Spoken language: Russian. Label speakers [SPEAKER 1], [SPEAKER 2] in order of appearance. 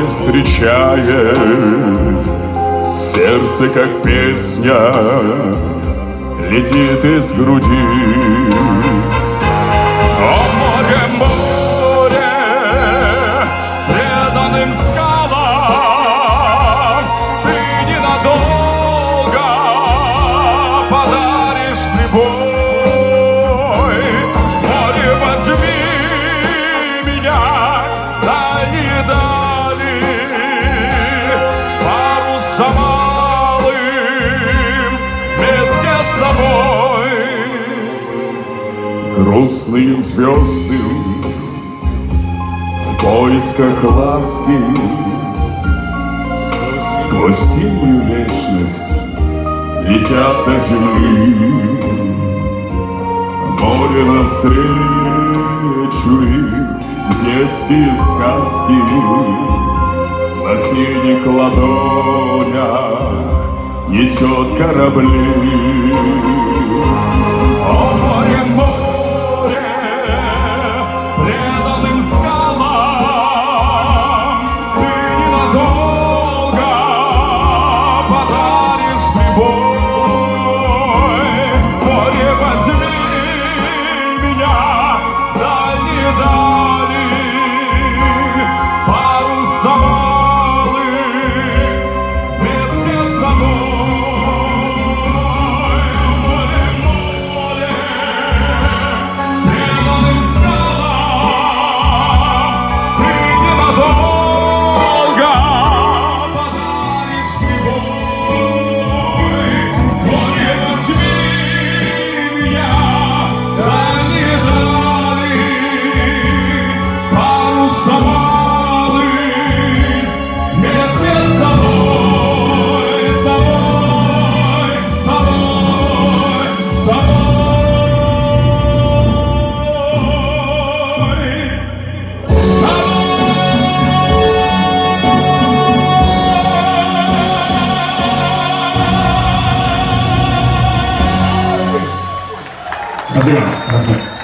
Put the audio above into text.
[SPEAKER 1] встречает, сердце, как песня, летит из груди. О, море, море, преданным скалам ты ненадолго подаришь прибой. Море, возьми меня дальние дали, парусом малым вместе с собой. Грустные звезды в поисках ласки сквозь синюю вечность летят до земли. Море навстречу им детские сказки на синих ладонях несет корабли. О, море, море, преданным скалам ты ненадолго подаришь прибой. Море, возьми меня дальние дали, парусом малым вместе с собой. Море, море, преданным скалам ты ненадолго подаришь прибой. Море, возьми меня дальние дали, парусом малым вместе с собой, собой, собой, собой, собой.
[SPEAKER 2] Спасибо.